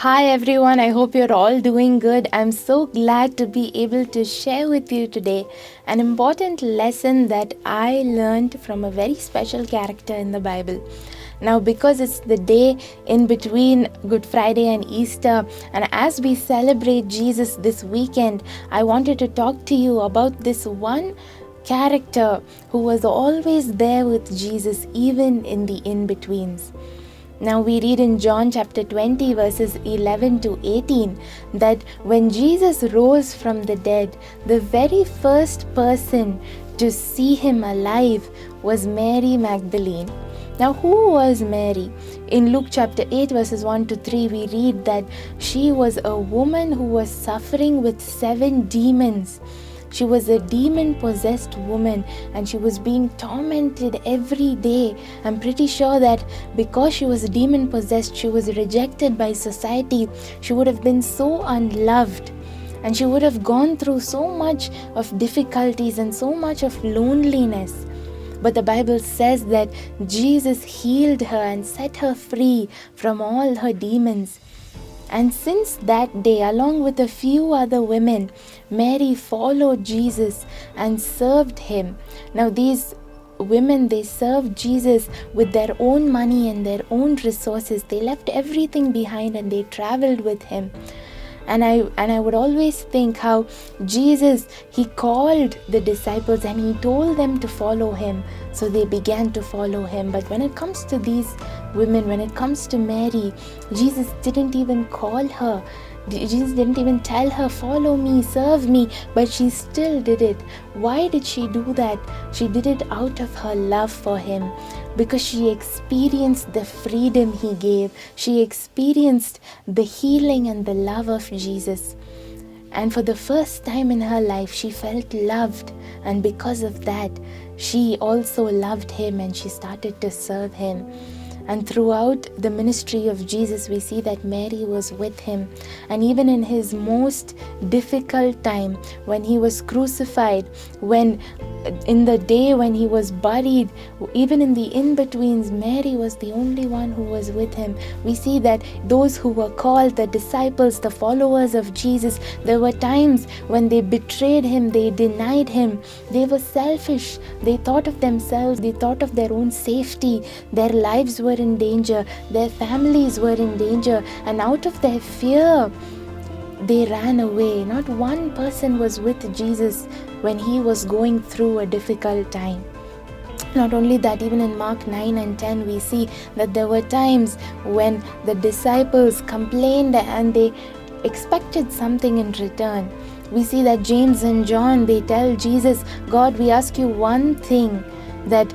Hi everyone, I hope you're all doing good. I'm so glad to be able to share with you today an important lesson that I learned from a very special character in the Bible. Now, because it's the day in between Good Friday and Easter, and as we celebrate Jesus this weekend, I wanted to talk to you about this one character who was always there with Jesus, even in the in-betweens. Now we read in John chapter 20 verses 11 to 18 that when Jesus rose from the dead, the very first person to see him alive was Mary Magdalene. Now who was Mary? In Luke chapter 8 verses 1 to 3 we read that she was a woman who was suffering with 7 demons. She was a demon-possessed woman and she was being tormented every day. I'm pretty sure that because she was demon-possessed, she was rejected by society. She would have been so unloved and she would have gone through so much of difficulties and so much of loneliness. But the Bible says that Jesus healed her and set her free from all her demons. And since that day, along with a few other women, Mary followed Jesus and served him. Now these women, they served Jesus with their own money and their own resources. They left everything behind and they traveled with him. And I would always think how Jesus, he called the disciples and he told them to follow him. So they began to follow him. But when it comes to these women, when it comes to Mary, Jesus didn't even call her. Jesus didn't even tell her, follow me, serve me, but she still did it. Why did she do that? She did it out of her love for him, because she experienced the freedom he gave. She experienced the healing and the love of Jesus. And for the first time in her life, she felt loved. And because of that, she also loved him and she started to serve him. And throughout the ministry of Jesus, we see that Mary was with him. And even in his most difficult time, when he was crucified, when in the day when he was buried, even in the in-betweens, Mary was the only one who was with him. We see that those who were called, the disciples, the followers of Jesus, there were times when they betrayed him, they denied him, they were selfish, they thought of themselves, they thought of their own safety, their lives were in danger, their families were in danger, and out of their fear, they ran away. Not one person was with Jesus when he was going through a difficult time. Not only that, even in Mark 9 and 10, we see that there were times when the disciples complained and they expected something in return. We see that James and John, they tell Jesus, God, we ask you one thing, that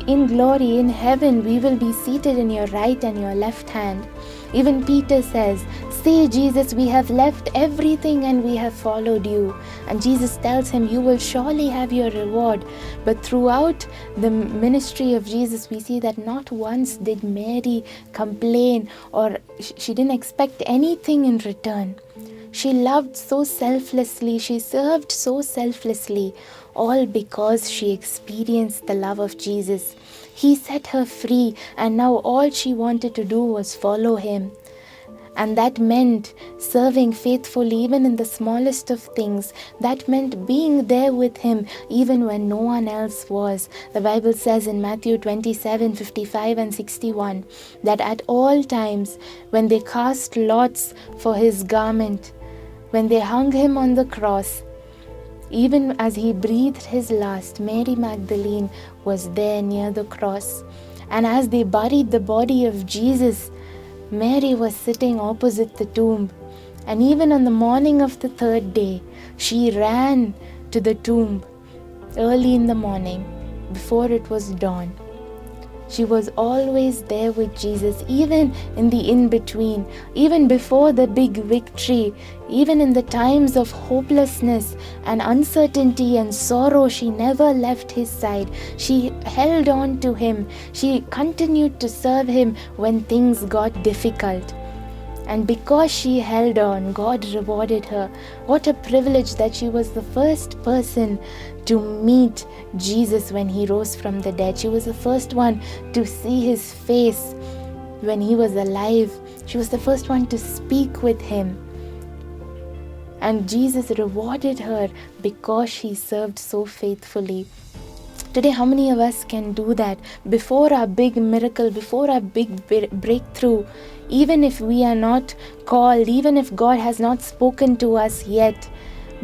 in glory in heaven we will be seated in your right and your left hand. Even Peter says, say, Jesus, we have left everything and we have followed you. And Jesus tells him, you will surely have your reward. But throughout the ministry of Jesus, we see that not once did Mary complain or she didn't expect anything in return. She loved so selflessly, she served so selflessly, all because she experienced the love of Jesus. He set her free, and now all she wanted to do was follow him. And that meant serving faithfully even in the smallest of things. That meant being there with him even when no one else was. The Bible says in Matthew 27:55 and 61 that at all times when they cast lots for his garment, when they hung him on the cross, even as he breathed his last, Mary Magdalene was there near the cross. And as they buried the body of Jesus, Mary was sitting opposite the tomb. And even on the morning of the 3rd day, she ran to the tomb early in the morning before it was dawn. She was always there with Jesus, even in the in-between, even before the big victory, even in the times of hopelessness and uncertainty and sorrow. She never left his side. She held on to him. She continued to serve him when things got difficult. And because she held on, God rewarded her. What a privilege that she was the first person to meet Jesus when he rose from the dead. She was the first one to see his face when he was alive. She was the first one to speak with him. And Jesus rewarded her because she served so faithfully. Today, how many of us can do that? Before our big miracle, before our big breakthrough, even if we are not called, even if God has not spoken to us yet,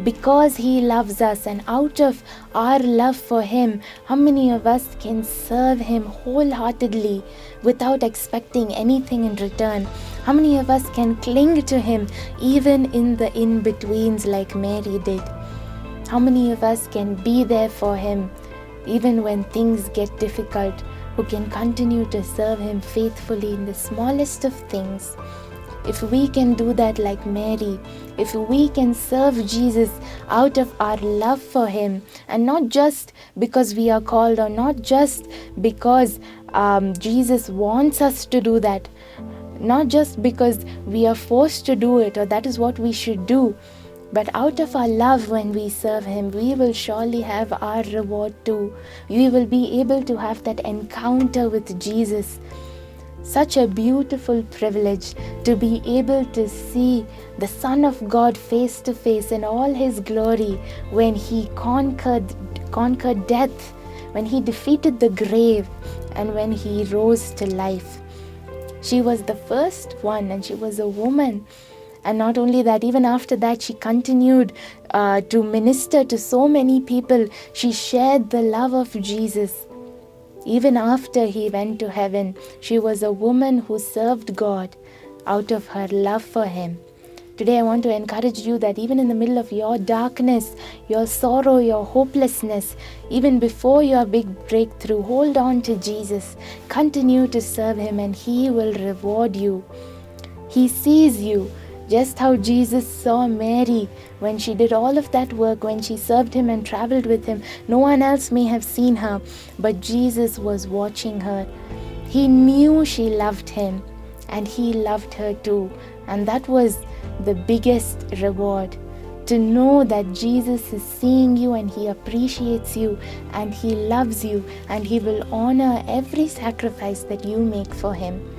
because He loves us, and out of our love for Him, how many of us can serve Him wholeheartedly without expecting anything in return? How many of us can cling to Him even in the in-betweens like Mary did? How many of us can be there for Him even when things get difficult, who can continue to serve Him faithfully in the smallest of things? If we can do that like Mary, if we can serve Jesus out of our love for Him, and not just because we are called, or not just because Jesus wants us to do that, not just because we are forced to do it or that is what we should do, but out of our love, when we serve Him, we will surely have our reward too. We will be able to have that encounter with Jesus. Such a beautiful privilege to be able to see the Son of God face to face in all His glory, when He conquered death, when He defeated the grave, and when He rose to life. She was the first one, and she was a woman. And not only that, even after that, she continued to minister to so many people. She shared the love of Jesus. Even after He went to heaven, she was a woman who served God out of her love for Him. Today, I want to encourage you that even in the middle of your darkness, your sorrow, your hopelessness, even before your big breakthrough, hold on to Jesus. Continue to serve Him, and He will reward you. He sees you. Just how Jesus saw Mary when she did all of that work, when she served Him and traveled with Him. No one else may have seen her, but Jesus was watching her. He knew she loved Him, and He loved her too. And that was the biggest reward, to know that Jesus is seeing you, and He appreciates you, and He loves you, and He will honor every sacrifice that you make for Him.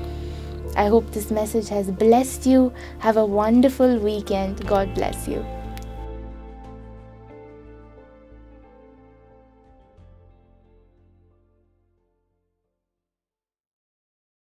I hope this message has blessed you. Have a wonderful weekend. God bless you.